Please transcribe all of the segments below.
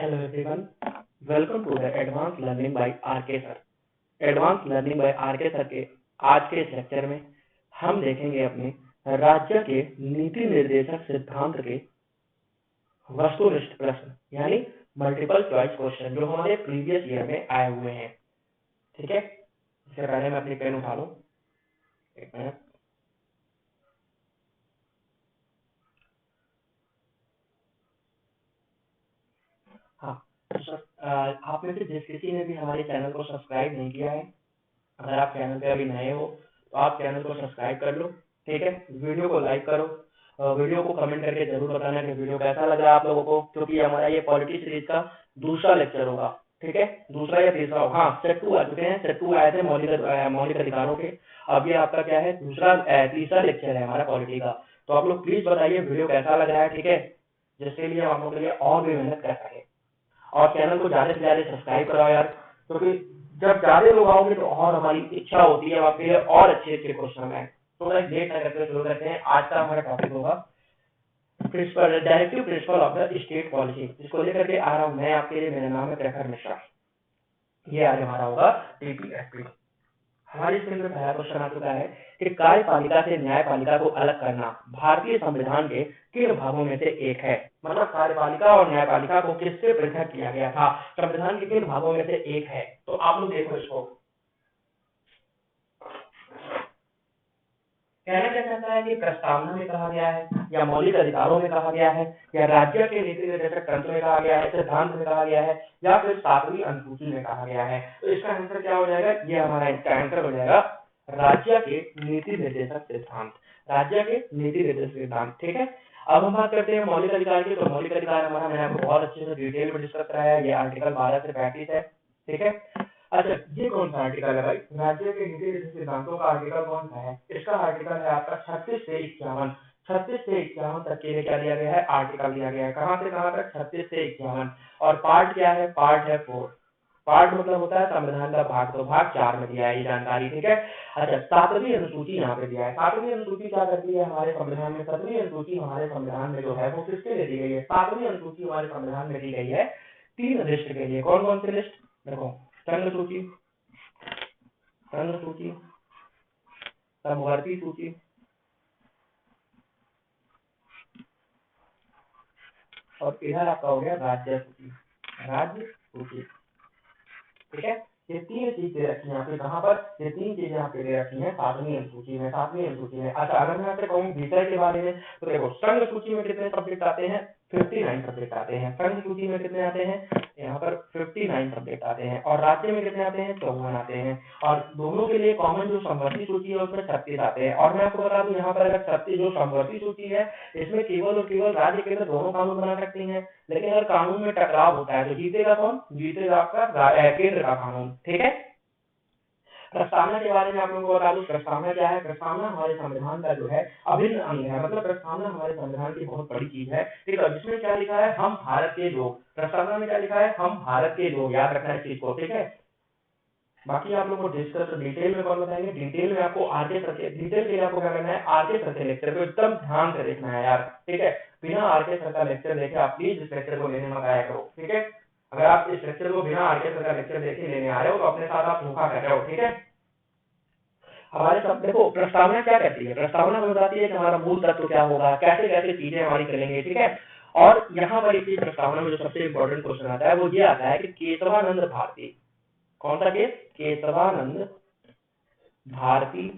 Hello everyone, welcome to the Advanced Learning by RK Sir. Advance learning by R K sir के आज के इस lecture में हम देखेंगे अपने राज्य के नीति निर्देशक सिद्धांत के वस्तुनिष्ठ प्रश्न यानी मल्टीपल चॉइस क्वेश्चन जो हमारे प्रीवियस ईयर में आए हुए हैं। ठीक है, इससे पहले मैं अपनी पेन उठा लूं, एक मिनट। हाँ, आप में से जिस किसी ने भी हमारे चैनल को सब्सक्राइब नहीं किया है, अगर आप चैनल पे अभी नए हो तो आप चैनल को सब्सक्राइब कर लो। ठीक है, वीडियो को लाइक करो, वीडियो को कमेंट करके जरूर बताना कि वीडियो कैसा लगा आप लोगों को, क्योंकि हमारा ये पॉलिटी सीरीज का दूसरा लेक्चर होगा। ठीक है, दूसरा या तीसरा होगा। हाँ, सेट 2 आ चुके हैं, सेट 2 आए थे मौलिक अधिकारों के। अब ये आपका क्या है, तीसरा लेक्चर है हमारा पॉलिटी का। तो आप लोग प्लीज बताइए वीडियो कैसा लग रहा है। ठीक है, जिसके लिए हम लोग के लिए और भी मेहनत कर सके, और चैनल को ज्यादा से ज्यादा सब्सक्राइब कराओ यार, क्योंकि जब ज्यादा लोग आओगे तो और हमारी इच्छा होती है आपके लिए और अच्छे अच्छे क्वेश्चन आए। तो लेट न करके शुरू करते हैं। आज का हमारा टॉपिक होगा principle, directive principle of the state policy, जिसको लेकर के आ रहा हूं मैं आपके लिए। मेरा नाम है प्रखर मिश्रा। ये आज हमारा होगा टीपीएसपी। हमारे इसके अंदर पहला क्वेश्चन आ चुका है कि कार्यपालिका से न्यायपालिका को अलग करना भारतीय संविधान के किन भागों में से एक है। मतलब कार्यपालिका और न्यायपालिका को किससे पृथक किया गया था, संविधान के किन भागों में से एक है। तो आप लोग देखो इसको, कहना क्या चाहता है कि प्रस्तावना में कहा गया है, या मौलिक अधिकारों में कहा गया है, या राज्य के नीति निर्देशक तंत्र में कहा गया है, सिद्धांत में कहा गया है, या फिर 7वीं अनुसूची में कहा गया है। तो इसका आंसर क्या हो जाएगा, ये हमारा इसका आंसर हो जाएगा राज्य के नीति निर्देशक सिद्धांत, राज्य के नीति निर्देशक सिद्धांत। ठीक है, अब हम बात करते हैं मौलिक अधिकार की। तो मौलिक अधिकार हमारा मैंने आपको बहुत अच्छे से डिटेल में डिस्कस कराया है। ये आर्टिकल 12 से 35 है। ठीक है, अच्छा ये कौन सा आर्टिकल है भाई, राज्य के नीति निर्देशक सिद्धांतों का आर्टिकल कौन सा है। इसका आर्टिकल है आपका 36 से 51। 36 से 51 तक के लिए क्या दिया गया है, आर्टिकल दिया गया है। कहां से कहां तक, 36 से 51। और पार्ट क्या है, पार्ट है 4। पार्ट मतलब होता है संविधान का भाग, तो भाग 4 में दिया है ये जानकारी। ठीक है, अच्छा 7वीं अनुसूची यहाँ पे दिया है। 7वीं अनुसूची क्या करती है हमारे संविधान में, 7वीं अनुसूची हमारे संविधान में जो है वो किसके लिए दी गई है। 7वीं अनुसूची हमारे संविधान में दी गई है 3 लिस्ट के लिए। कौन कौन सी लिस्ट, देखो, संघ सूची, संघ सूची, समवर्ती सूची और इधर आपका हो गया राज्य सूची, राज्य सूची। ठीक है, ये 3 चीजें रखी हैं आपके, कहां पर, ये 3 चीजें आपके लिए रखी हैं 7वीं अनुसूची में, 7वीं अनुसूची में। अच्छा अगर मैं आपसे कहूँ विषय के बारे में, तो देखो संघ सूची में कितने सब्जेक्ट आते हैं, 59 सब्जेक्ट आते हैं। संघ सूची में कितने आते हैं, यहाँ पर 59 सब्जेक्ट आते हैं। और राज्य में कितने आते हैं, 54 आते हैं। और दोनों के लिए कॉमन जो समवर्ती सूची है उसमें 36 आते हैं। और मैं आपको बता दूं यहाँ पर अगर 36 जो समवर्ती सूची है इसमें केवल और केवल राज्य केंद्र दोनों कानून बना सकते हैं। लेकिन अगर कानून में टकराव होता है तो जीतेगा कौन, जीतेगा आपका केंद्र का कानून। ठीक है, प्रस्तावना के बारे में आप लोगों को बता दूं, प्रस्तावना क्या है। प्रस्तावना हमारे संविधान का जो है अभिन्न अंग है। मतलब प्रस्तावना हमारे संविधान की बहुत बड़ी चीज है। ठीक है, जिसमें क्या लिखा है, हम भारत के लोग। प्रस्तावना में क्या लिखा है, हम भारत के लोग, याद रखना इस चीज को। ठीक है, बाकी आप लोगों को डिस्कस डिटेल में कौन बताएंगे, डिटेल में आपको आरके सर के, डिटेल के लिए आपको क्या करना है, आरके सर के लेक्चर को एकदम ध्यान से देखना है यार। ठीक है, बिना आरके सर का लेक्चर देखे आप प्लीज इस लेक्चर को लेने मत आया करो। ठीक है, अगर आप इस लेक्चर को बिना आरके सर का लेक्चर देखे लेने आ रहे हो तो अपने साथ आप धोखा कर रहे हो। ठीक है, हमारे सब देखो प्रस्तावना क्या कहती है, प्रस्तावना बताती है कि हमारा मूल तत्व क्या होगा, कैसे कैसे चीजें हमारी चलेंगी। ठीक है, और यहाँ पर एक चीज प्रस्तावना में जो सबसे इंपॉर्टेंट क्वेश्चन आता है वो ये आता है कि केशवानंद भारती, कौन सा केस, केशवानंद भारती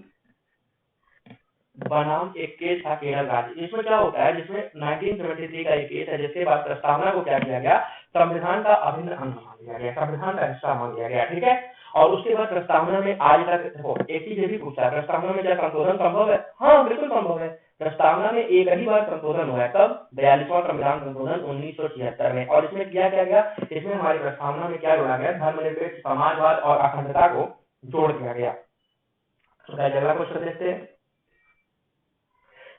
बनाम एक केस था केरल राज्य। इसमें क्या होता है, जिसमें 1973 का एक केस है जिसके बाद प्रस्तावना को क्या किया गया, संविधान का अभिन्न अंग मान लिया गया, संविधान का हिस्सा मान लिया गया। ठीक है, और उसके बाद प्रस्तावना में आज तक देखो एक चीज ये भी पूछा है, प्रस्तावना में क्या संशोधन संभव है। हाँ बिल्कुल संभव है। प्रस्तावना में एक ही बार संशोधन हुआ है, कब, 42वां संविधान संशोधन 1976 में। और इसमें किया क्या गया, इसमें हमारी प्रस्तावना में क्या जोड़ा गया, धर्मनिरपेक्ष समाजवाद और अखंडता को जोड़ दिया गया। तो क्या अगला क्वेश्चन देखते हैं।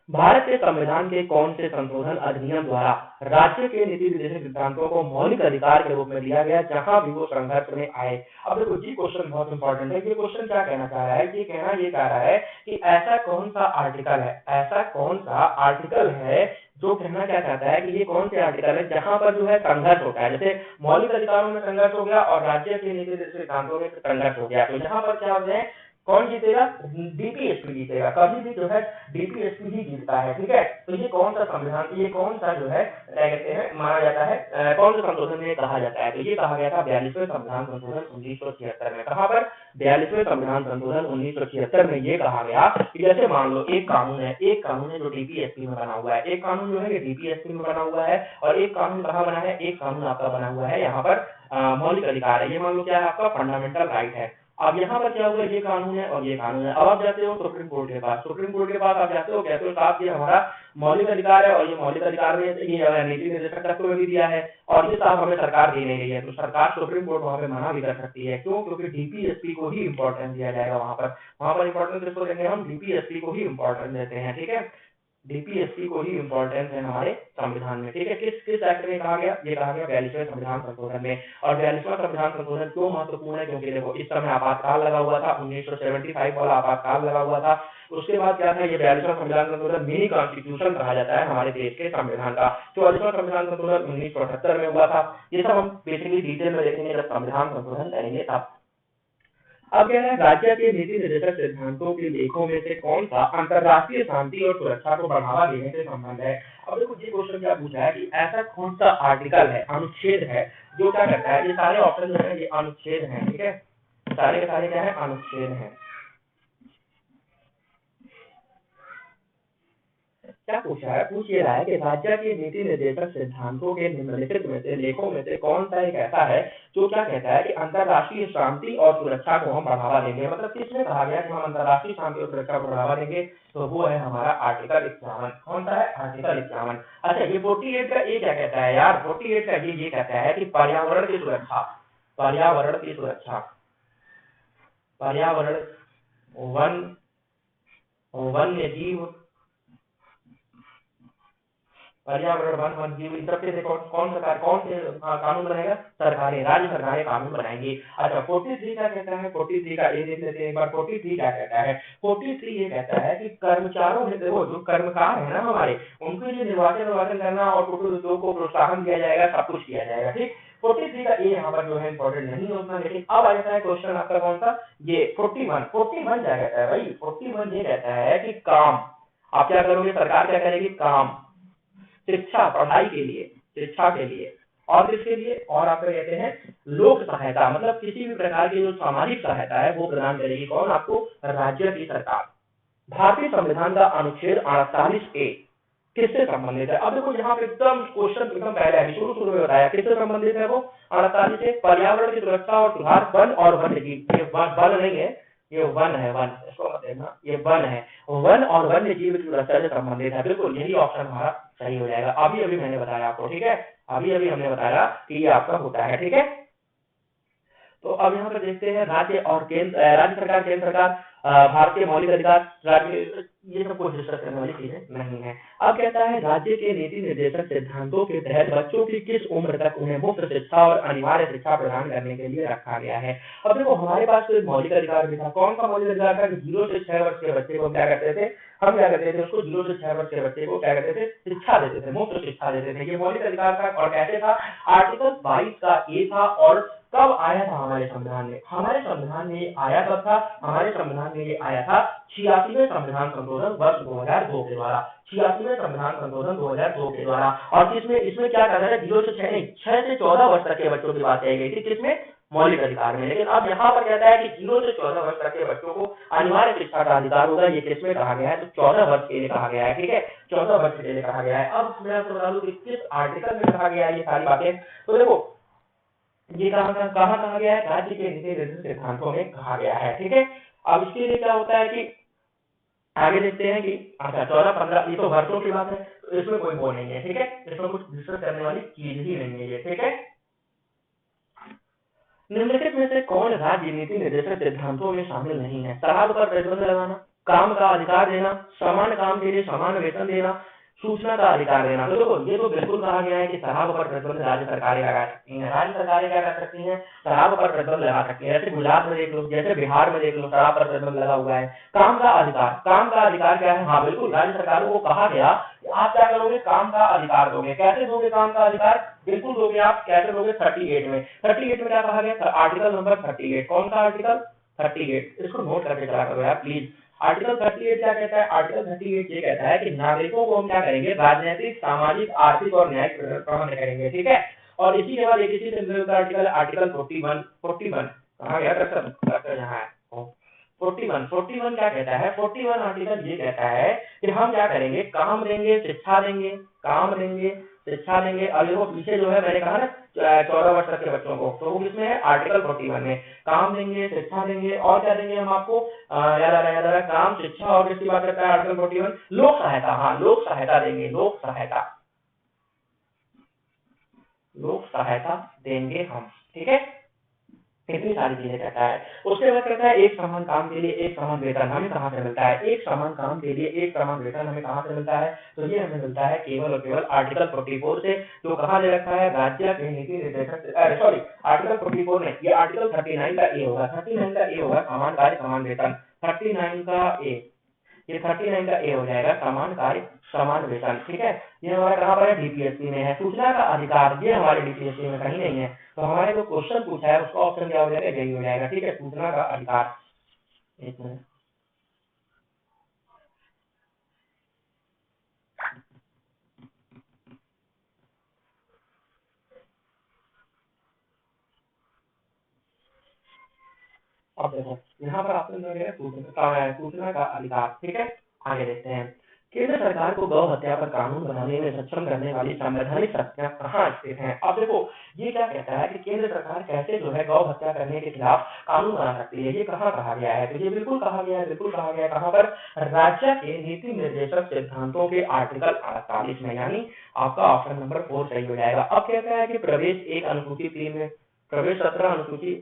भारत के संविधान के कौन से संशोधन अधिनियम द्वारा राज्य के नीति निर्देशक सिद्धांतों को मौलिक अधिकार के रूप में दिया गया जहां भी वो संघर्ष में आए। अब देखो ये क्वेश्चन बहुत इंपॉर्टेंट है। ये क्वेश्चन क्या कहना चाह रहा है, ये कह रहा है कि ऐसा कौन सा आर्टिकल है, ऐसा कौन सा आर्टिकल है जो कहना क्या चाहता है कि ये कौन से आर्टिकल है जहां पर जो है संघर्ष होता है। जैसे मौलिक अधिकारों में संघर्ष हो गया और राज्य के नीति निर्देशक सिद्धांतों में संघर्ष हो गया, तो यहाँ पर क्या होता है, कौन जीतेगा, डीपीएसपी जीतेगा। कभी भी जो है डीपीएसपी ही जीतता है। ठीक है, तो ये कौन सा संविधान, ये कौन सा जो है क्या कहते हैं माना जाता है, कौन से संशोधन में कहा जाता है, तो ये कहा गया था 42वें संविधान संशोधन 1976 में। कहां पर, 42वें संविधान संशोधन 1976 में ये कहा गया कि जैसे मान लो एक कानून है जो डीपीएसपी में बना हुआ है, एक कानून जो है ये डीपीएसपी में बना हुआ है, और एक कानून कहाँ बना है, एक कानून आपका बना हुआ है यहाँ पर मौलिक अधिकार है, ये मान लो क्या है आपका फंडामेंटल राइट है। अब यहाँ पर क्या हुआ, ये कानून है और ये कानून है। अब आप जाते हो सुप्रीम कोर्ट के पास, सुप्रीम कोर्ट के पास आप जाते हो, कहते हो साहब ये हमारा मौलिक अधिकार है और ये मौलिक अधिकार में ये नीति निर्देशक तत्व में भी दिया है और ये साहब हमें सरकार दे नहीं रही है, तो सरकार सुप्रीम कोर्ट वहां पे मना भी कर सकती है। क्यों, क्योंकि डीपीएसपी को ही इंपॉर्टेंस दिया जाएगा वहां पर इंपॉर्टेंस किसको देंगे हम, डीपीएसपी को ही इंपॉर्टेंस देते हैं। ठीक है, डीपीएसपी को ही इंपॉर्टेंस है हमारे संविधान में। ठीक है, किस किस एक्ट में कहा गया, ये कहा गया 42वें संविधान संशोधन में। और 42वां संविधान संशोधन क्यों महत्वपूर्ण है, क्योंकि देखो इस समय आपातकाल लगा हुआ था, 1975 वाला आपातकाल लगा हुआ था। उसके बाद क्या था, ये 42वां संविधान संशोधन मिनी कॉन्स्टिट्यूशन कहा जाता है हमारे देश के संविधान का। 44वां संविधान संशोधन 1978 में हुआ था। ये सब हम बेसिकली डिटेल में देखेंगे जब संविधान संशोधन करेंगे तब। अब क्या है, राज्य के नीति निर्देशक सिद्धांतों के लेखों में से कौन सा अंतरराष्ट्रीय शांति और सुरक्षा को बढ़ावा देने से संबंध है। अब देखो ये क्वेश्चन क्या पूछा है कि ऐसा कौन सा आर्टिकल है, अनुच्छेद है जो क्या करता है, ये सारे ऑप्शन जो है ये अनुच्छेद हैं। ठीक है, सारे के सारे क्या है, अनुच्छेद हैं। क्या पूछा है, पूछ ये रहा है कि राज्य के नीति निर्देशक सिद्धांतों के निम्नलिखित में से लेखों में से कौन सा एक ऐसा है जो क्या कहता है कि अंतरराष्ट्रीय शांति और सुरक्षा को हम बढ़ावा देंगे। मतलब किसने कहा गया कि हम अंतरराष्ट्रीय शांति और सुरक्षा को बढ़ावा देंगे, तो वो है हमारा आर्टिकल 51। कौन सा है, आर्टिकल 51। अच्छा, ये 48 का ये क्या कहता है यार, 48 का ये कहता है कि पर्यावरण की सुरक्षा, पर्यावरण की सुरक्षा, पर्यावरण, वन, वन्य जीव, पर्यावरण, वन, वन्य जीव, इन सबके कौन से कानून बनेगा, सरकारें, राज्य सरकारें कानून बनाएंगी। अच्छा, 43 क्या कहता है, 43 का ये देख लेते हैं एक बार। 43 क्या कहता है, 43 ये कहता है कि कर्मचारियों में देखो जो कर्मकार है ना हमारे, उनके लिए निर्वाचन करना और कुटीर उद्योग को प्रोत्साहन दिया जाएगा, सब कुछ किया जाएगा। ठीक, 43 का ये यहाँ पर जो है इंपॉर्टेंट नहीं होता। लेकिन अब आ जाता है क्वेश्चन आपका कौन सा, ये 41। 41 क्या कहता है भाई, 41 ये कहता है कि काम, आप क्या करोगे, सरकार क्या करेगी, काम, शिक्षा, पढ़ाई के लिए, शिक्षा के लिए, और किसके लिए, और आपको कहते हैं लोक सहायता, मतलब किसी भी प्रकार की जो सामाजिक सहायता है वो प्रदान करेगी कौन, आपको, राज्य की सरकार। भारतीय संविधान का अनुच्छेद 48A किससे संबंधित है। अब देखो यहाँ पे एकदम क्वेश्चन एकदम पहले है, शुरू में बताया किससे संबंधित है वो, 48 से, पर्यावरण की सुरक्षा और सुधार, वन और वन्य जीव, ये वन नहीं है, ये वन है, वन, इसको मत देखना, ये वन है, वन और वन्य जीव की सुरक्षा से संबंधित है। बिल्कुल यही ऑप्शन हमारा सही हो जाएगा। अभी अभी मैंने बताया आपको, ठीक है, अभी अभी हमने बताया कि ये आपका होता है। ठीक है, तो अब यहाँ पर देखते हैं राज्य और केंद्र, राज्य सरकार, केंद्र सरकार, भारतीय मौलिक अधिकार, राज्य, ये सब कुछ डिस्कस करने वाली चीजें नहीं है। अब कहता है राज्य के नीति निर्देशक सिद्धांतों के तहत बच्चों की किस उम्र तक उन्हें मुफ्त शिक्षा और अनिवार्य शिक्षा प्रदान करने के लिए रखा गया है। अब देखो हमारे पास तो एक मौलिक अधिकार भी था, कौन सा मौलिक अधिकार था कि 0 से 6 वर्ष के बच्चे को क्या करते थे, हम क्या करते थे उसको, 0 से 6 वर्ष के बच्चे को क्या करते थे, शिक्षा देते थे, मुफ्त शिक्षा देते थे। ये मौलिक अधिकार था और कैसे था, आर्टिकल 22 का ए था। और कब आया था हमारे संविधान में, हमारे संविधान में ये आया कब था, हमारे संविधान में ये आया था 86वें संविधान संशोधन वर्ष 2002 के द्वारा, 86वें संविधान संशोधन 2002 के द्वारा। और इसमें क्या कहता है, 0 से 6 नहीं, 6 से 14 वर्ष तक के बच्चों की बात कही गई थी, किसमें, मौलिक अधिकार में। लेकिन अब यहाँ पर कहता है कि 0 से 14 वर्ष तक के बच्चों को अनिवार्य शिक्षा का अधिकार होगा। ये किसमें कहा गया है, तो 14 वर्ष के लिए कहा गया है। ठीक है, 14 वर्ष के लिए कहा गया है। अब मैं आपको बता दूं कि किस आर्टिकल में कहा गया है ये सारी बातें, तो देखो ये कहाँ कहा गया है, राज्य के नीति निर्देशक सिद्धांतों में कहा गया है। ठीक है, अब इसके लिए क्या होता है कि आगे देखते हैं कि अच्छा 14-15, ये तो वर्षों की बात है, तो इसमें कोई वो नहीं है। ठीक है, इसमें कुछ डिस्कस करने वाली चीज ही नहीं है ये। ठीक है, निम्नलिखित में से कौन राज्य नीति निर्देशक सिद्धांतों में शामिल नहीं है, शराब पर प्रतिबंध लगाना, काम का अधिकार देना, समान काम के लिए समान वेतन देना, सूचना का अधिकार देना। तो देखो ये तो बिल्कुल कहा गया है कि शराब पर प्रतिबंध राज्य सरकारें लगा सकती हैं। राज्य सरकारें क्या कर सकती हैं, शराब पर प्रतिबंध लगा सकती हैं। जैसे गुजरात में देख लो, जैसे बिहार में देख लो, शराब पर प्रतिबंध लगा हुआ है। काम का अधिकार, काम का अधिकार क्या है, हाँ बिल्कुल राज्य सरकारों को कहा गया कि आप क्या करोगे, काम का अधिकार दोगे। कैसे दोगे काम का अधिकार, बिल्कुल दोगे आप। कैसे दोगे, 38 में। 38 में क्या कहा गया, आर्टिकल नंबर 38। कौन सा आर्टिकल, 38। इसको नोट करके चला करो यार प्लीज। आर्टिकल 38 क्या कहता है, आर्टिकल 38 ये कहता है कि नागरिकों को हम क्या करेंगे, राजनीतिक, सामाजिक, आर्थिक और न्यायिक प्रबंध करेंगे, ठीक है। और इसी के बाद एक इसी से रिलेटेड आर्टिकल, आर्टिकल 41 कहाँ गया कर्सर, यहाँ है 41 क्या कहता है, 41 आर्टिकल ये कहता है कि हम क्या करेंगे, काम देंगे, शिक्षा देंगे, काम देंगे, शिक्षा देंगे। और देखो पीछे जो है मैंने कहा ना 14 वर्ष तक के बच्चों को, तो वो किसमें है, आर्टिकल 41 में। काम देंगे, शिक्षा देंगे, और क्या देंगे हम आपको, याद आ रहा है, काम, शिक्षा, और किसकी बात करता है आर्टिकल 41, लोक सहायता। हाँ लोक सहायता देंगे, लोक सहायता, लोक सहायता देंगे हम, ठीक है। इतनी सारी चीजें कहता है। उसके बाद कहता है एक समान काम के लिए एक समान वेतन हमें कहाँ से मिलता है, एक समान काम के लिए एक समान वेतन हमें कहाँ से मिलता है, तो ये हमें मिलता है केवल और केवल आर्टिकल 44 से, जो कहाँ दे रखा है, राज्य के नीति निर्देशक, सॉरी आर्टिकल 44 नहीं, ये आर्टिकल 39 का ए होगा, 39 का ए होगा समान कार्य समान वेतन, 39 का ए, ये 39 का ए हो जाएगा, समान कार्य समान वेतन, ठीक है। ये हमारा कहाँ पर है, डीपीएससी में है। सूचना का अधिकार ये हमारे डीपीएससी में कहीं नहीं है, तो हमारे जो क्वेश्चन पूछा है उसका ऑप्शन क्या हो जाएगा, यही हो जाएगा, ठीक है, सूचना का अधिकार। एक मिनट, अब देखो यहाँ पर ऑप्शन जो है सूचना का अधिकार, ठीक है। आगे देखते हैं, केंद्र सरकार को गौ हत्या पर कानून बनाने में सक्षम करने वाली संवैधानिक शक्तियां कहाँ स्थित हैं। अब देखो ये क्या कहता है कि केंद्र सरकार कैसे जो है गौ हत्या करने के खिलाफ कानून बना सकती है, ये कहाँ कहा गया है, तो ये बिल्कुल कहा गया है, बिल्कुल कहा गया है, कहाँ पर, राज्य के नीति निर्देशक सिद्धांतों के आर्टिकल 48 में, यानी आपका ऑप्शन नंबर 4 सही हो जाएगा। अब कहता है कि प्रवेश 1 अनुसूची 3 में, प्रवेश 17 अनुसूची,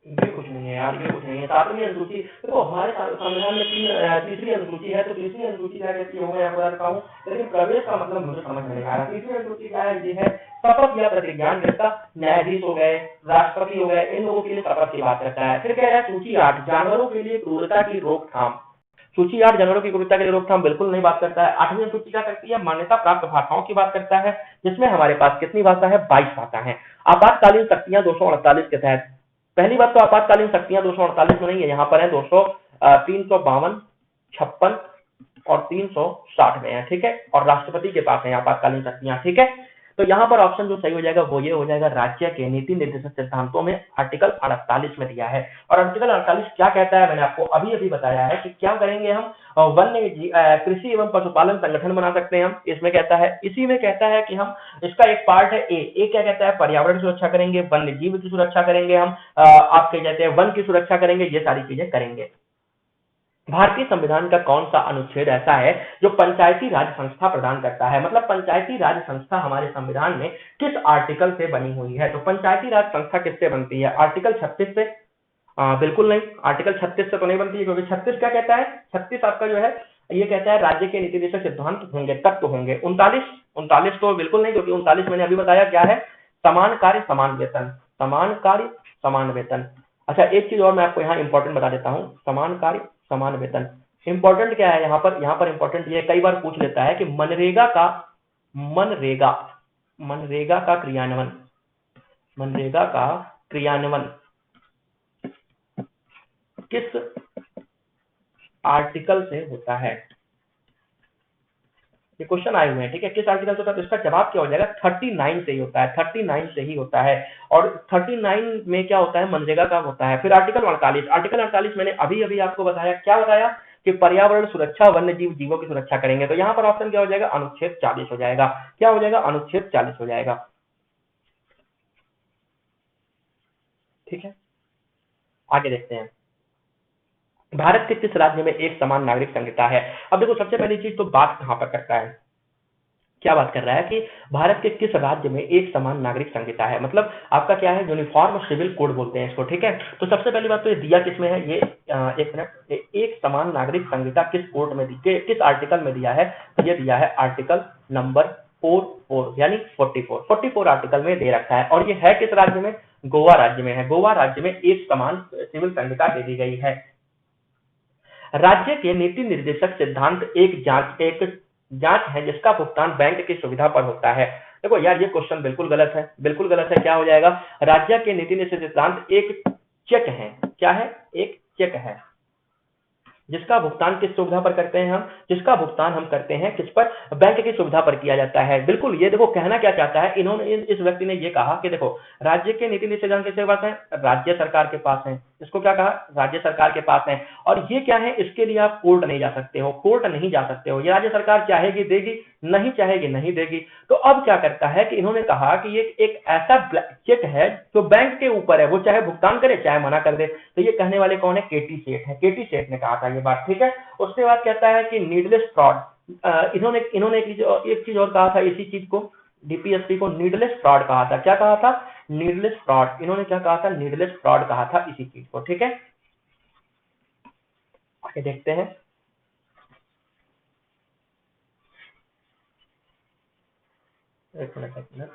ये कुछ नहीं है यार, ये कुछ नहीं है। 7वीं अनुसूची देखो हमारे संविधान में तीसरी अनुसूची है, तो तीसरी अनुसूची क्या कहती है मैं आपको बताता हूँ, लेकिन प्रवेश का मतलब मुझे समझ नहीं आ रहा। तीसरी अनुसूची क्या है, ये है शपथ या प्रतिज्ञान करता, न्यायाधीश हो गए, राष्ट्रपति हो गए, इन लोगों के लिए शपथ की बात करता है। फिर कह रहा है सूची 8 जानवरों के लिए क्रूरता की रोकथाम, सूची 8 जानवरों की क्रूरता के लिए रोकथाम बिल्कुल नहीं बात करता है। 8वीं अनुसूची क्या करती है, मान्यता प्राप्त भाषाओं की बात करता है, जिसमें हमारे पास कितनी भाषा है, 22 भाषा है। आपातकालीन शक्तियां 248 के तहत, पहली बात तो आपातकालीन शक्तियां 248 में नहीं है, यहाँ पर है 352, 56 और 360 में है, ठीक है। और राष्ट्रपति के पास है आपातकालीन शक्तियां, ठीक है। तो यहाँ पर ऑप्शन जो सही हो जाएगा वो ये हो जाएगा, राज्य के नीति निर्देशक सिद्धांतों में आर्टिकल 48 में दिया है। और आर्टिकल 48 क्या कहता है, मैंने आपको अभी अभी बताया है कि क्या करेंगे हम, वन्य कृषि एवं पशुपालन संगठन बना सकते हैं हम, इसमें कहता है, इसी में कहता है कि हम, इसका एक पार्ट है ए क्या कहता है, पर्यावरण की सुरक्षा करेंगे, वन्य जीव की सुरक्षा करेंगे हम, आपके कहते हैं वन की सुरक्षा करेंगे, ये सारी चीजें करेंगे। भारतीय संविधान का कौन सा अनुच्छेद ऐसा है जो पंचायती राज संस्था प्रदान करता है, मतलब पंचायती राज संस्था हमारे संविधान में किस आर्टिकल से बनी हुई है, तो पंचायती राज संस्था किससे बनती है, आर्टिकल 36 से, बिल्कुल नहीं, आर्टिकल 36 से तो नहीं बनती है, क्योंकि 36 क्या कहता है, 36 आपका जो है ये कहता है राज्य के नीति निर्देशक सिद्धांत होंगे तब तो होंगे। 39 तो बिल्कुल नहीं, क्योंकि 39 मैंने अभी बताया क्या है, समान कार्य समान वेतन, समान कार्य समान वेतन। अच्छा एक चीज और मैं आपको यहाँ इंपॉर्टेंट बता देता हूँ, समान कार्य समान वेतन इंपॉर्टेंट क्या है, यहाँ पर इंपॉर्टेंट ये कई बार पूछ लेता है कि मनरेगा का क्रियान्वयन, मनरेगा का क्रियान्वयन किस आर्टिकल से होता है, ये क्वेश्चन आए हुए हैं, ठीक है, किस आर्टिकल से होता है, तो इसका जवाब क्या हो जाएगा, 39 से ही होता है, 39 से ही होता है। और 39 में क्या होता है, मनरेगा का होता है। फिर आर्टिकल 48, आर्टिकल 48 मैंने अभी अभी आपको बताया, क्या बताया कि पर्यावरण सुरक्षा, वन्य जीवों की सुरक्षा करेंगे, तो यहाँ पर ऑप्शन क्या हो जाएगा, अनुच्छेद 40 हो जाएगा। क्या हो जाएगा, अनुच्छेद 40 हो जाएगा, ठीक है। आगे देखते हैं, भारत के किस राज्य में एक समान नागरिक संहिता है। अब देखो सबसे पहली चीज तो बात कहां पर करता है, क्या बात कर रहा है कि भारत के किस राज्य में एक समान नागरिक संहिता है, मतलब आपका क्या है, यूनिफॉर्म सिविल कोड बोलते हैं इसको, ठीक है। तो सबसे पहली बात तो ये दिया किसमें है, ये एक मिनट, एक समान नागरिक संहिता किस कोर्ट में किस आर्टिकल में दिया है? ये दिया है आर्टिकल नंबर 44 यानी 44 आर्टिकल में दे रखा है। और ये है किस राज्य में? गोवा राज्य में है। गोवा राज्य में एक समान सिविल संहिता दे दी गई है। राज्य के नीति निर्देशक सिद्धांत एक जांच है जिसका भुगतान बैंक की सुविधा पर होता है। देखो यार, ये क्वेश्चन बिल्कुल गलत है, बिल्कुल गलत है। क्या हो जाएगा? राज्य के नीति निर्देशक सिद्धांत एक चेक है। क्या है? एक चेक है जिसका भुगतान किस सुविधा पर करते हैं हम? जिसका भुगतान हम करते हैं किस पर? बैंक की सुविधा पर किया जाता है। बिल्कुल। ये देखो कहना क्या चाहता है इन्होंने, इस व्यक्ति ने ये कहा कि देखो राज्य के नीति निर्देशक किसके पास है? राज्य सरकार के पास है। इसको क्या कहा? राज्य सरकार के पास है। और ये क्या है? इसके लिए आप कोर्ट नहीं जा सकते हो, कोर्ट नहीं जा सकते हो। ये राज्य सरकार चाहेगी देगी, नहीं चाहेगी नहीं देगी। तो अब क्या करता है कि इन्होंने कहा कि ये एक ऐसा चेक है जो बैंक के ऊपर है, वो चाहे भुगतान करे चाहे मना कर दे। तो ये कहने वाले कौन है? केटी सेठ है। केटी सेठ ने कहा था ये बात, ठीक है। उसके बाद कहता है कि नीडलेस फ्रॉड, इन्होंने एक चीज और कहा था इसी चीज को, डीपीएसपी को नीडलेस फ्रॉड कहा था। क्या कहा था? Needless fraud. इन्होंने क्या कहा था? नीडलेस फ्रॉड कहा था इसी चीज को, ठीक है। आगे देखते हैं। एक मिनट,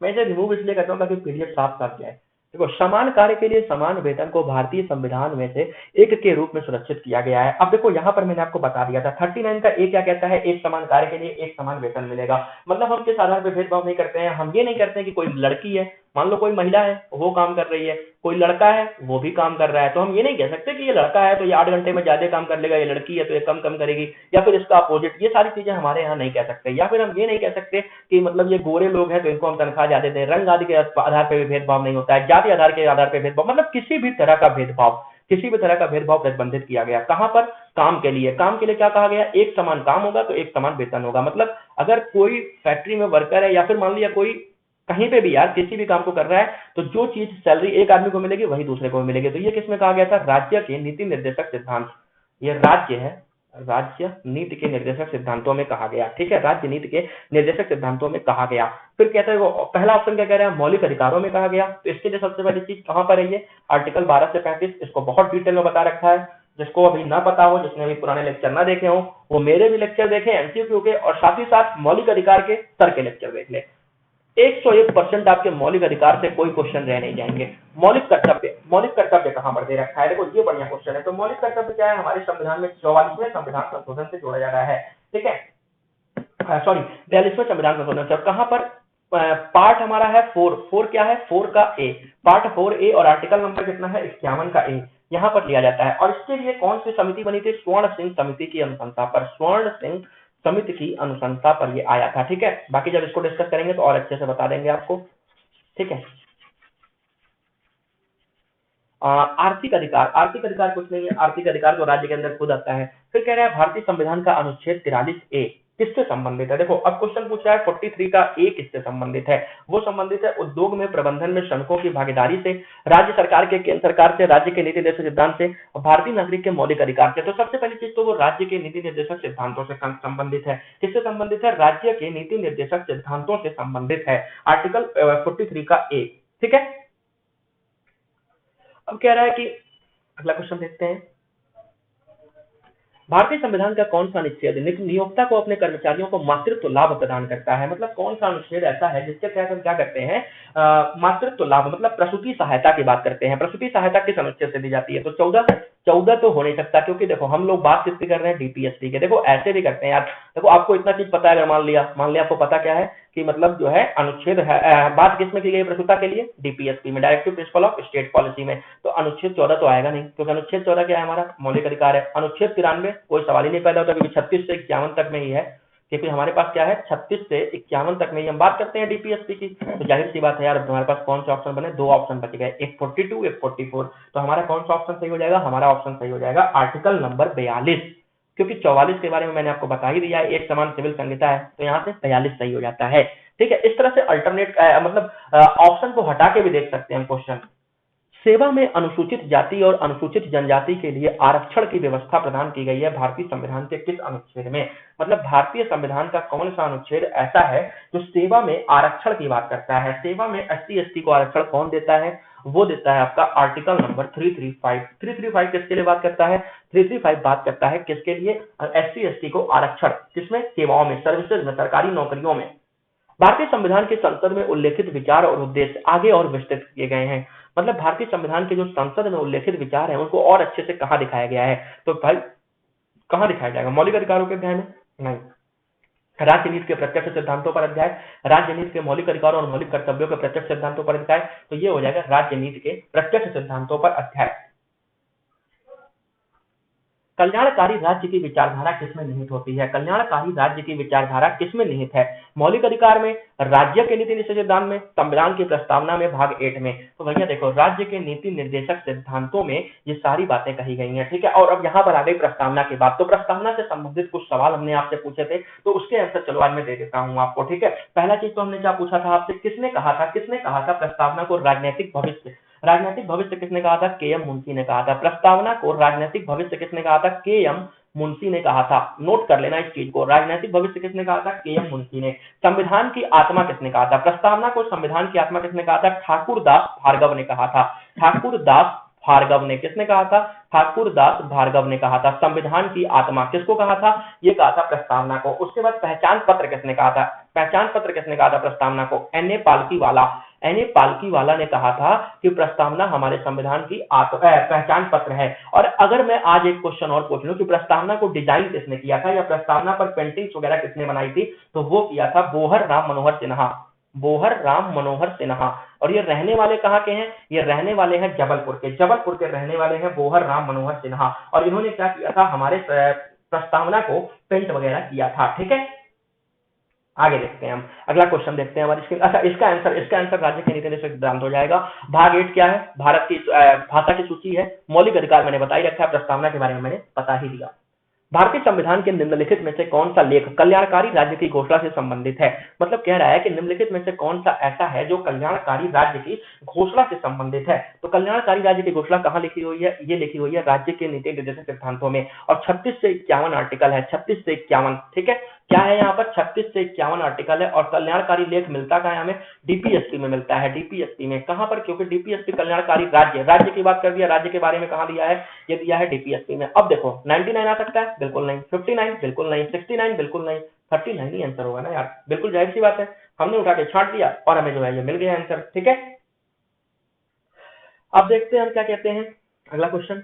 मैं इसे रिमूव इसलिए करता हूँ ताकि पीडीएफ साफ साफ जाए। देखो, समान कार्य के लिए समान वेतन को भारतीय संविधान में से एक के रूप में सुरक्षित किया गया है। अब देखो यहाँ पर मैंने आपको बता दिया था 39 का ए क्या कहता है? एक समान कार्य के लिए एक समान वेतन मिलेगा। मतलब हम किस आधार पर भेदभाव नहीं करते हैं? हम ये नहीं करते हैं कि कोई लड़की है, मान लो कोई महिला है वो काम कर रही है, कोई लड़का है वो भी काम कर रहा है, तो हम ये नहीं कह सकते कि ये लड़का है तो ये 8 घंटे में ज्यादा काम कर लेगा, ये लड़की है तो ये कम करेगी, या फिर इसका अपोजिट। ये सारी चीजें हमारे यहाँ नहीं कह सकते। या फिर हम ये नहीं कह सकते कि मतलब ये गोरे लोग हैं तो इनको हम तनख्वाह ज्यादा दें। रंग आदि के आधार पर भी भेदभाव नहीं होता है, जाति आधार के आधार पर भेदभाव, मतलब किसी भी तरह का भेदभाव, किसी भी तरह का भेदभाव प्रतिबंधित किया गया। कहां पर? काम के लिए। काम के लिए क्या कहा गया? एक समान काम होगा तो एक समान वेतन होगा। मतलब अगर कोई फैक्ट्री में वर्कर है या फिर मान लिया कोई कहीं पे भी यार किसी भी काम को कर रहा है, तो जो चीज सैलरी एक आदमी को मिलेगी वही दूसरे को मिलेगी। तो ये किसमें कहा गया था? राज्य के नीति निर्देशक सिद्धांत। ये राज्य है, राज्य नीति के निर्देशक सिद्धांतों में कहा गया, ठीक है। राज्य नीति के निर्देशक सिद्धांतों में कहा गया। फिर कहता है वो पहला ऑप्शन क्या कह रहा है? मौलिक अधिकारों में कहा गया। तो इसके लिए सबसे पहली चीज कहां पर है? ये आर्टिकल 12 से 35, इसको बहुत डिटेल में बता रखा है। जिसको अभी ना पता हो, जिसने अभी पुराने लेक्चर ना देखे हो, वो मेरे भी लेक्चर देखें एमसीक्यू के, और साथ ही साथ मौलिक अधिकार के सर के लेक्चर देख ले। 101% आपके मौलिक अधिकार से कोई क्वेश्चन रह नहीं जाएंगे। मौलिक कर्तव्य कहां पर दे रखा है? देखो ये बढ़िया क्वेश्चन है। तो मौलिक कर्तव्य क्या है? हमारे संविधान में 44वें संविधान संशोधन से जोड़ा जा रहा है, ठीक है। सॉरी, 42वें संविधान संशोधन से। कहां पर? पार्ट हमारा है 4 क्या है? 4 का ए, पार्ट 4A, और आर्टिकल नंबर कितना है? 51 का ए यहां पर लिया जाता है। और इसके लिए कौन सी समिति बनी थी? स्वर्ण सिंह समिति की अनुशंसा पर, स्वर्ण सिंह समिति की अनुशंसा पर ये आया था, ठीक है। बाकी जब इसको डिस्कस करेंगे तो और अच्छे से बता देंगे आपको, ठीक है। आर्थिक अधिकार कुछ नहीं है। आर्थिक अधिकार तो राज्य के अंदर खुद आता है। फिर कह रहा है भारतीय संविधान का अनुच्छेद 43A किससे संबंधित है? देखो अब क्वेश्चन पूछा है 43 का ए किससे संबंधित है? वो संबंधित है उद्योग में प्रबंधन में श्रमिकों की भागीदारी से, राज्य सरकार के, केंद्र सरकार से, राज्य के नीति निर्देशक सिद्धांत से, भारतीय नागरिक के मौलिक अधिकार से। तो सबसे पहली चीज तो वो राज्य के नीति निर्देशक सिद्धांतों से संबंधित है। किससे संबंधित है? राज्य के नीति निर्देशक सिद्धांतों से संबंधित है, आर्टिकल 43 का ए, ठीक है। अब कह रहा है कि अगला क्वेश्चन देखते हैं। भारतीय संविधान का कौन सा अनुच्छेद नियोक्ता को अपने कर्मचारियों को मातृत्व लाभ प्रदान करता है? मतलब कौन सा अनुच्छेद ऐसा है जिसके तहत हम क्या करते हैं? मातृत्व लाभ मतलब प्रसूति सहायता की बात करते हैं। प्रसूति सहायता किस अनुच्छेद से दी जाती है? तो 14 तो हो नहीं सकता, क्योंकि देखो हम लोग बात किसकी कर रहे हैं? डीपीएसपी के। देखो ऐसे भी करते हैं यार। देखो आपको इतना चीज पता है, अगर मान लिया आपको पता क्या है कि मतलब जो है अनुच्छेद है, बात किसमें की गई प्रसूता के लिए? डीपीएसपी में, directive principle of state policy में। तो अनुच्छेद 14 तो आएगा नहीं, क्योंकि अनुच्छेद 14 क्या है? हमारा मौलिक अधिकार है। अनुच्छेद 93 कोई सवाल ही नहीं पैदा होता, क्योंकि 36 से 51 तक में ही है। क्योंकि हमारे पास क्या है? 36 से 51 तक में ही हम बात करते हैं डीपीएसपी की। तो जाहिर सी बात है यार, अब हमारे पास कौन से ऑप्शन बने? 2 ऑप्शन बच गए, एक 42, एक 44। तो हमारा कौन सा ऑप्शन सही हो जाएगा? हमारा ऑप्शन सही हो जाएगा आर्टिकल नंबर 42, क्योंकि 44 के बारे में मैंने आपको बता ही दिया है, एक समान सिविल संहिता है, तो यहाँ से 42 सही हो जाता है, ठीक है। इस तरह से अल्टरनेट मतलब ऑप्शन को हटा के भी देख सकते हैं क्वेश्चन। सेवा में अनुसूचित जाति और अनुसूचित जनजाति के लिए आरक्षण की व्यवस्था प्रदान की गई है भारतीय संविधान के किस अनुच्छेद में? मतलब भारतीय संविधान का कौन सा अनुच्छेद ऐसा है जो सेवा में आरक्षण की बात करता है? सेवा में SC ST को आरक्षण कौन देता है? वो देता है आपका आर्टिकल नंबर 335। 335 किसके लिए बात करता है? 335 बात करता है किसके लिए? SC ST को आरक्षण, किसमें? सेवाओं में, सर्विसेज में, सरकारी नौकरियों में। भारतीय संविधान के संसद में उल्लेखित विचार और उद्देश्य आगे और विस्तृत किए गए हैं। मतलब भारतीय संविधान के जो संसद में उल्लेखित विचार हैं उनको और अच्छे से कहां दिखाया गया है? तो भाई कहां दिखाया जाएगा? मौलिक अधिकारों के अध्याय में नहीं, राज्य नीति के प्रत्यक्ष सिद्धांतों पर अध्याय, राज्य नीति के मौलिक अधिकारों और मौलिक कर्तव्यों के प्रत्यक्ष सिद्धांतों पर अध्याय, तो ये हो जाएगा राज्य नीति के प्रत्यक्ष सिद्धांतों पर अध्याय। कल्याणकारी राज्य की विचारधारा किसमें निहित होती है? कल्याणकारी राज्य की विचारधारा किसमें निहित है? मौलिक अधिकार में, राज्य के नीति निर्देशक सिद्धांत में, संविधान की प्रस्तावना में भाग 8 में। तो भैया देखो, राज्य के नीति निर्देशक सिद्धांतों में ये सारी बातें कही गई हैं, ठीक है। और अब यहाँ पर आ गई प्रस्तावना की बात। तो प्रस्तावना से संबंधित कुछ सवाल हमने आपसे पूछे थे, तो उसके आंसर चलो आज मैं दे देता हूँ आपको, ठीक है। पहला चीज तो हमने क्या पूछा था आपसे, किसने कहा था प्रस्तावना को राजनीतिक भविष्य? राजनीतिक भविष्य किसने कहा था? KM मुंशी ने कहा था। प्रस्तावना को राजनीतिक भविष्य किसने कहा था? KM मुंशी ने कहा था। नोट कर लेना इस चीज को, राजनीतिक भविष्य किसने कहा था? KM मुंशी ने। संविधान की आत्मा किसने कहा था? प्रस्तावना को संविधान की आत्मा किसने कहा था? ठाकुरदास भार्गव ने कहा था। ठाकुरदास भार्गव ने, किसने कहा था? ठाकुरदास भार्गव ने कहा था। संविधान की आत्मा किसको कहा था? ये कहा था प्रस्तावना को। उसके बाद पहचान पत्र किसने कहा था? पहचान पत्र किसने कहा था प्रस्तावना को? NA पालकीवाला। NA पालकीवाला ने कहा था कि प्रस्तावना हमारे संविधान की पहचान पत्र है। और अगर मैं आज एक क्वेश्चन और पूछ लूं कि प्रस्तावना को डिजाइन किसने किया था या प्रस्तावना पर पेंटिंग्स वगैरह किसने बनाई थी, तो वो किया था बोहर राम मनोहर सिन्हा। बोहर राम मनोहर सिन्हा। और ये रहने वाले कहाँ के हैं? ये रहने वाले हैं जबलपुर के। जबलपुर के रहने वाले हैं बोहर राम मनोहर सिन्हा। और इन्होंने क्या किया था? हमारे प्रस्तावना को पेंट वगैरह किया था, ठीक है। आगे देखते हैं हम, अगला क्वेश्चन देखते हैं हमारी स्क्रीन। अच्छा, इसका आंसर राज्य के नीति निर्देशक सिद्धांत हो जाएगा। भाग 8 क्या है? भारत की भाषा की सूची है। मौलिक अधिकार मैंने बता ही रखा है, प्रस्तावना के बारे में मैंने बता ही दिया। भारतीय संविधान के निम्नलिखित में से कौन सा लेख कल्याणकारी राज्य की घोषणा से संबंधित है? मतलब कह रहा है कि निम्नलिखित में से कौन सा ऐसा है जो कल्याणकारी राज्य की घोषणा से संबंधित है। तो कल्याणकारी राज्य की घोषणा कहाँ लिखी हुई है? ये लिखी हुई है राज्य के नीति निर्देशक सिद्धांतों में। और 36 से 51 आर्टिकल है, 36 से 51, ठीक है। क्या है यहाँ पर? 36 से 51 आर्टिकल है। और कल्याणकारी लेख मिलता कहाँ है हमें? DPSP में मिलता है। DPSP में कहाँ पर? क्योंकि DPSP कल्याणकारी राज्य की बात कर दिया, राज्य के बारे में कहाँ दिया है? ये दिया है DPSP में। अब देखो 99 आ सकता है? बिल्कुल नहीं। 59 बिल्कुल नहीं। 69 बिल्कुल नहीं। 39 ही आंसर होगा ना यार, बिल्कुल जाहिर सी बात है। हमने उठा के छांट दिया और हमें जो है ये मिल गया आंसर, ठीक है। अब देखते हैं हम क्या कहते हैं, अगला क्वेश्चन।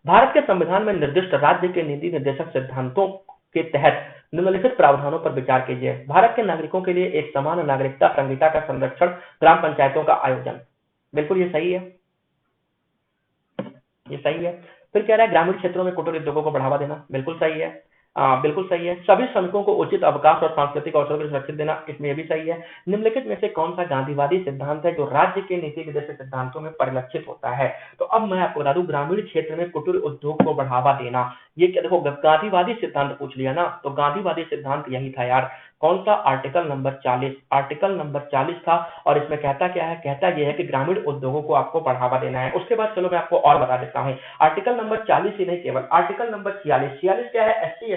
भारत के संविधान में निर्दिष्ट राज्य के नीति निर्देशक सिद्धांतों के तहत निम्नलिखित प्रावधानों पर विचार कीजिए। भारत के नागरिकों के लिए एक समान नागरिकता संहिता का संरक्षण, ग्राम पंचायतों का आयोजन। बिल्कुल ये सही है, ये सही है। फिर कह रहा है ग्रामीण क्षेत्रों में कुटीर उद्योगों को बढ़ावा देना। बिल्कुल सही है, बिल्कुल सही है। सभी श्रमिकों को उचित अवकाश और सांस्कृतिक अवसरों को सुरक्षित देना, इसमें यह भी सही है। निम्नलिखित में से कौन सा गांधीवादी सिद्धांत है जो राज्य के नीति निर्देशक सिद्धांतों में परिलक्षित होता है? तो अब मैं आपको बता दूं, ग्रामीण क्षेत्र में कुटीर उद्योग को बढ़ावा देना, ये क्या? देखो गांधीवादी सिद्धांत पूछ लिया ना, तो गांधीवादी सिद्धांत यही था यार। कौन सा? Article number 40। आर्टिकल नंबर 40 था। और इसमें कहता क्या है? कहता यह है कि ग्रामीण उद्योगों को आपको बढ़ावा देना है। उसके बाद चलो मैं आपको और बता देता हूँ, आर्टिकल नंबर 40 ही नहीं, केवल आर्टिकल नंबर 46। 46 क्या है? एससी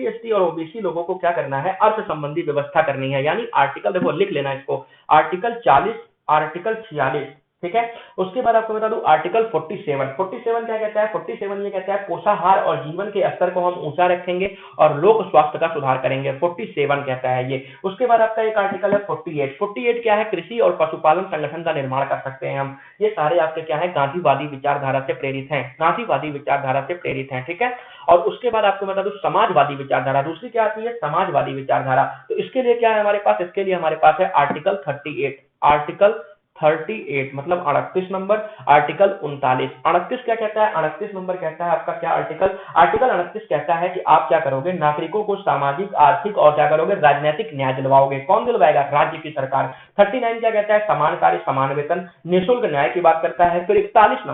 एसटी और ओबीसी लोगों को क्या करना है? अर्थ संबंधी व्यवस्था करनी है। यानी आर्टिकल, देखो लिख लेना इसको, आर्टिकल 40, आर्टिकल 46, ठीक है। उसके बाद आपको बता दूं आर्टिकल 47। 47 क्या कहता है? 47 ये कहता है पोषाहार और जीवन के स्तर को हम ऊंचा रखेंगे और लोक स्वास्थ्य का सुधार करेंगे। 47 कहता है ये। उसके बाद आपका एक आर्टिकल है 48। 48 क्या है? कृषि और पशुपालन संगठन का निर्माण कर सकते हैं हम। ये सारे आपके क्या है? गांधीवादी विचारधारा से प्रेरित हैं, गांधीवादी विचारधारा से प्रेरित हैं, ठीक है। और उसके बाद आपको बता दूं समाजवादी विचारधारा, दूसरी क्या आती है? समाजवादी विचारधारा। तो इसके लिए क्या है हमारे पास? इसके लिए हमारे पास है आर्टिकल 38। आर्टिकल 38 मतलब 38 नंबर। आर्टिकल 39, 38 क्या कहता है? 38 नंबर कहता है आपका क्या? आर्टिकल 38 कहता है कि आप क्या करोगे? नागरिकों को सामाजिक, आर्थिक और क्या करोगे? राजनीतिक न्याय दिलवाओगे। कौन दिलवाएगा? राज्य की सरकार। 39 क्या कहता है? समान कार्य समान वेतन, निःशुल्क न्याय की बात करता है। फिर 41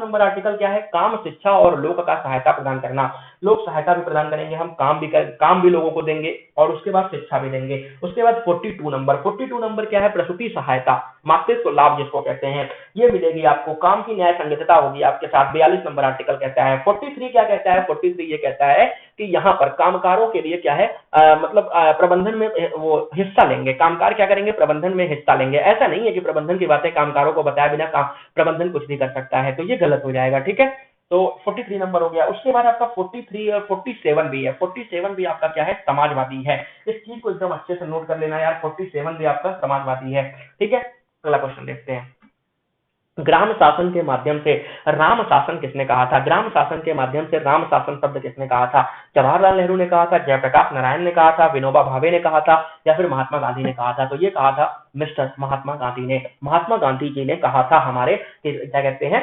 नंबर आर्टिकल क्या है? काम, शिक्षा और लोक का सहायता प्रदान करना। लोग सहायता भी प्रदान करेंगे हम, काम भी लोगों को देंगे और उसके बाद शिक्षा भी देंगे। उसके बाद 42 नंबर क्या है? प्रसूति सहायता, मातृ पुलिस लाभ जिसको कहते हैं ये मिलेगी आपको। काम की न्याय संगतता होगी आपके साथ, 42 नंबर आर्टिकल कहता है। 43 क्या कहता है, 43 ये कहता है कि यहाँ पर कामकारों के लिए क्या है, मतलब प्रबंधन में वो हिस्सा लेंगे, कामकार क्या करेंगे, प्रबंधन में हिस्सा लेंगे। ऐसा नहीं है कि प्रबंधन की बातें कामकारों को बताया बिना काम प्रबंधन कुछ नहीं कर सकता है, तो ये गलत हो जाएगा, ठीक है। तो 43 नंबर हो गया। उसके बाद आपका 43 और 47 भी है। 47 भी आपका क्या है, समाजवादी है। इस चीज को एकदम अच्छे से नोट कर लेना यार, 47 भी आपका समाजवादी है, ठीक है। अगला क्वेश्चन देखते हैं। ग्राम शासन के माध्यम से राम शासन किसने कहा था, ग्राम शासन के माध्यम से राम शासन शब्द किसने कहा था, जवाहरलाल नेहरू ने कहा था, जयप्रकाश नारायण ने कहा था, विनोबा भावे ने कहा था, या फिर महात्मा गांधी ने कहा था। तो ये कहा था मिस्टर महात्मा गांधी ने, महात्मा गांधी जी ने कहा था हमारे, क्या कहते हैं,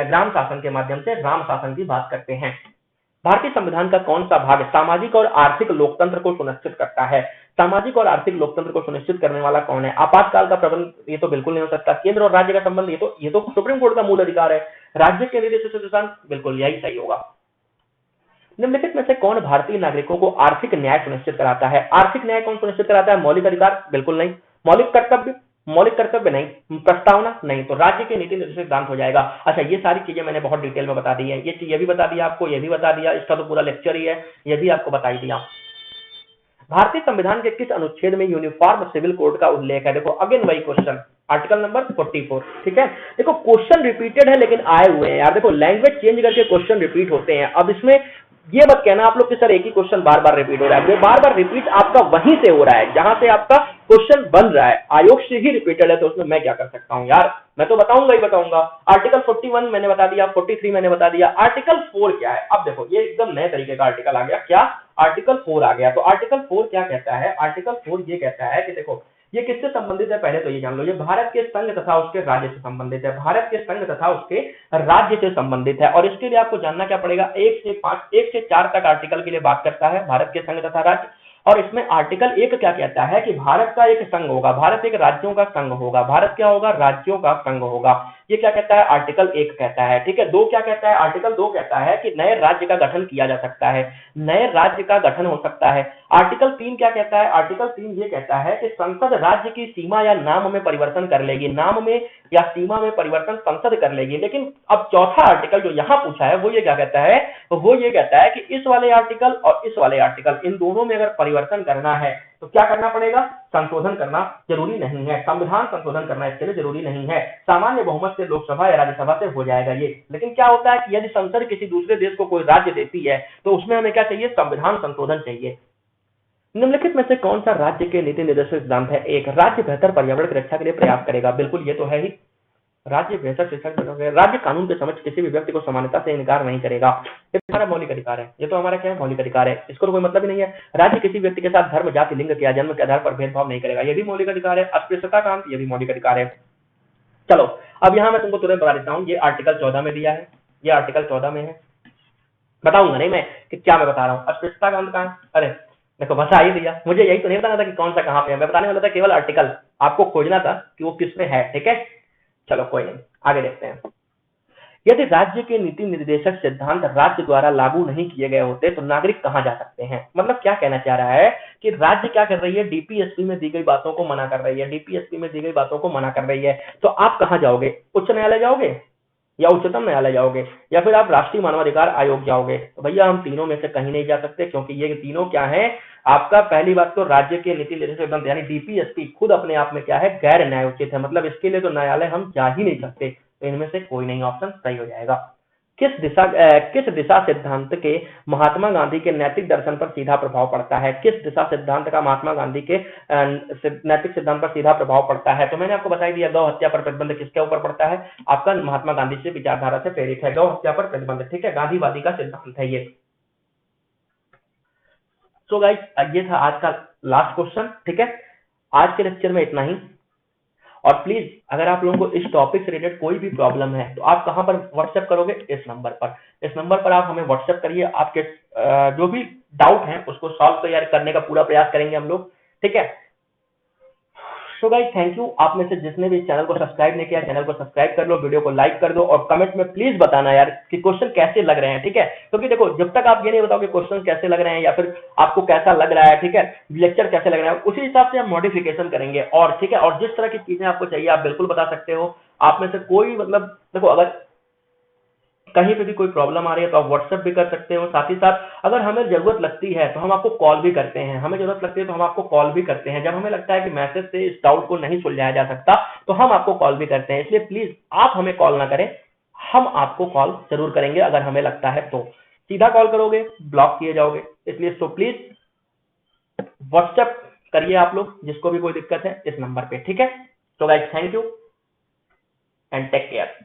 ग्राम शासन के माध्यम से राम शासन की बात करते हैं। भारतीय संविधान का कौन सा भाग सामाजिक और आर्थिक लोकतंत्र को सुनिश्चित करता है, सामाजिक और आर्थिक लोकतंत्र को सुनिश्चित करने वाला कौन है। आपातकाल का प्रबंध ये तो बिल्कुल नहीं हो सकता। केंद्र और राज्य का संबंध ये तो सुप्रीम कोर्ट का मूल अधिकार है। राज्य के निर्देश सिद्धांत बिल्कुल यही सही होगा। निम्नलिखित में से कौन भारतीय नागरिकों को आर्थिक न्याय सुनिश्चित कराता है, आर्थिक न्याय कौन सुनिश्चित कराता है, मौलिक अधिकार बिल्कुल नहीं, मौलिक कर्तव्य नहीं, प्रस्तावना नहीं, तो राज्य के नीति निर्देश सिद्धांत हो जाएगा। अच्छा, ये सारी चीजें मैंने बहुत डिटेल में बता दी है, ये भी बता दिया आपको, ये भी बता दिया, इसका तो पूरा लेक्चर ही है, ये भी आपको बता ही दिया। भारतीय संविधान के किस अनुच्छेद में यूनिफॉर्म सिविल कोड का उल्लेख है, देखो अगेन वही क्वेश्चन, आर्टिकल नंबर 44, ठीक है। देखो क्वेश्चन रिपीटेड है लेकिन आए हुए हैं यार, देखो लैंग्वेज चेंज करके क्वेश्चन रिपीट होते हैं। अब इसमें ये मत कहना आप लोग कि सर एक ही क्वेश्चन बार बार रिपीट हो रहा है, बार बार रिपीट आपका वहीं से हो रहा है जहां से आपका क्वेश्चन बन रहा है, आयोग से ही रिपीटेड है, तो उसमें मैं क्या कर सकता हूं यार, मैं तो बताऊंगा ही बताऊंगा। आर्टिकल 41 मैंने बता दिया, 43 मैंने बता दिया। आर्टिकल 4 क्या है, अब देखो ये एकदम नए तरीके का आर्टिकल आ गया, क्या आर्टिकल 4 आ गया। तो आर्टिकल 4 क्या कहता है, आर्टिकल 4 ये कहता है कि देखो ये किससे संबंधित है, पहले तो ये जान लो, ये भारत के संघ तथा उसके राज्य से संबंधित है, भारत के संघ तथा उसके राज्य से संबंधित है। और इसके लिए आपको जानना क्या पड़ेगा, 1 से 4 तक आर्टिकल के लिए बात करता है, भारत के संघ तथा राज्य। और इसमें आर्टिकल 1 क्या कहता है कि भारत का एक संघ होगा, भारत एक राज्यों का संघ होगा, भारत क्या होगा, राज्यों का संघ होगा, ये क्या कहता है, आर्टिकल 1 कहता है, ठीक है। 2 क्या कहता है, आर्टिकल 2 कहता है कि नए राज्य का गठन किया जा सकता है, नए राज्य का गठन हो सकता है। आर्टिकल 3 क्या कहता है, आर्टिकल 3 ये कहता है कि संसद राज्य की सीमा या नाम में परिवर्तन कर लेगी, नाम में या सीमा में परिवर्तन संसद कर लेगी। लेकिन अब चौथा आर्टिकल जो यहां पूछा है वो ये क्या कहता है, वो ये कहता है कि इस वाले आर्टिकल और इस वाले आर्टिकल, इन दोनों में अगर परिवर्तन करना है तो क्या करना पड़ेगा, संशोधन करना जरूरी नहीं है, संविधान संशोधन करना इसके लिए जरूरी नहीं है, सामान्य बहुमत से लोकसभा या राज्यसभा से हो जाएगा ये। लेकिन क्या होता है कि यदि संसद किसी दूसरे देश को कोई राज्य देती है तो उसमें हमें क्या चाहिए, संविधान संशोधन चाहिए। निम्नलिखित में से कौन सा राज्य के नीति निर्देशक सिद्धांत है, एक राज्य बेहतर पर्यावरण की रक्षा के लिए प्रयास करेगा, बिल्कुल ये तो है ही, राज्य बेहतर शिक्षा, राज्य कानून के समक्ष किसी भी व्यक्ति को समानता से इनकार नहीं करेगा, ये हमारा मौलिक अधिकार है, ये तो हमारा क्या है, मौलिक अधिकार है, इसको तो कोई मतलब ही नहीं है। राज्य किसी व्यक्ति के साथ धर्म, जाति, लिंग के जन्म के आधार पर भेदभाव नहीं करेगा, ये भी मौलिक अधिकार है। अस्पृश्यता का अंत, ये भी मौलिक अधिकार है। चलो अब यहाँ मैं तुमको तुरंत बता देता हूँ, ये आर्टिकल 14 में दिया है, ये आर्टिकल 14 में है, बताऊंगा नहीं मैं कि क्या मैं बता रहा हूँ। अस्पृश्यता का अंत कहाँ है, अरे देखो बता ही दिया, मुझे यही तो नहीं बताना था कि कौन सा कहाँ पे है, मैं बताने वाला था केवल आर्टिकल, आपको खोजना था कि वो किस में है, ठीक है। चलो कोई नहीं, आगे देखते हैं। यदि राज्य के नीति निर्देशक सिद्धांत राज्य द्वारा लागू नहीं किए गए होते तो नागरिक कहां जा सकते हैं, मतलब क्या कहना चाह रहा है कि राज्य क्या कर रही है, डीपीएसपी में दी गई बातों को मना कर रही है, डीपीएसपी में दी गई बातों को मना कर रही है, तो आप कहां जाओगे, उच्च न्यायालय जाओगे या उच्चतम न्यायालय जाओगे या फिर आप राष्ट्रीय मानवाधिकार आयोग जाओगे। तो भैया हम तीनों में से कहीं नहीं जा सकते, क्योंकि ये तीनों क्या है, आपका पहली बात तो राज्य के नीति निर्देशक सिद्धांत यानी डीपीएसपी खुद अपने आप में क्या है, गैर न्यायोचित है, मतलब इसके लिए तो न्यायालय हम जा ही नहीं सकते, तो इनमें से कोई नहीं ऑप्शन सही हो जाएगा। किस दिशा सिद्धांत के महात्मा गांधी के नैतिक दर्शन पर सीधा प्रभाव पड़ता है, किस दिशा सिद्धांत का महात्मा गांधी के नैतिक सिद्धांत पर सीधा प्रभाव पड़ता है, तो मैंने आपको बता दिया, गौ हत्या पर प्रतिबंध किसके ऊपर पड़ता है, आपका महात्मा गांधी से विचारधारा से प्रेरित है, गौ हत्या पर प्रतिबंध, ठीक है, गांधीवादी का सिद्धांत है ये। सो गाइस ये था आज का लास्ट क्वेश्चन, ठीक है। आज के लेक्चर में इतना ही, और प्लीज अगर आप लोगों को इस टॉपिक से रिलेटेड कोई भी प्रॉब्लम है तो आप कहां पर व्हाट्सएप करोगे, इस नंबर पर आप हमें व्हाट्सएप करिए, आपके जो भी डाउट है उसको सॉल्व तैयार करने का पूरा प्रयास करेंगे हम लोग, ठीक है। So guys thank you. आप में से जिसने भी चैनल को सब्सक्राइब नहीं किया, चैनल को सब्सक्राइब कर लो, वीडियो को लाइक कर दो और कमेंट में प्लीज बताना यार कि क्वेश्चन कैसे लग रहे हैं, ठीक है। क्योंकि देखो जब तक आप ये नहीं बताओगे क्वेश्चन कैसे लग रहे हैं या फिर आपको कैसा लग रहा है, ठीक है, लेक्चर कैसे लग रहा है, उसी हिसाब से हम मॉडिफिकेशन करेंगे। और ठीक है, और जिस तरह की चीजें आपको चाहिए आप बिल्कुल बता सकते हो। आप में से कोई मतलब देखो अगर कहीं पे भी कोई प्रॉब्लम आ रही है तो आप व्हाट्सएप भी कर सकते हो। साथ ही साथ अगर हमें जरूरत लगती है तो हम आपको कॉल भी करते हैं, हमें जरूरत लगती है तो हम आपको कॉल भी करते हैं। जब हमें लगता है कि मैसेज से इस डाउट को नहीं सुलझाया जा सकता तो हम आपको कॉल भी करते हैं। इसलिए प्लीज आप हमें कॉल ना करें, हम आपको कॉल जरूर करेंगे अगर हमें लगता है तो। सीधा कॉल करोगे ब्लॉक किए जाओगे, इसलिए सो प्लीज व्हाट्सएप करिए आप लोग, जिसको भी कोई दिक्कत है इस नंबर पे, ठीक है। तो guys thank you and take care.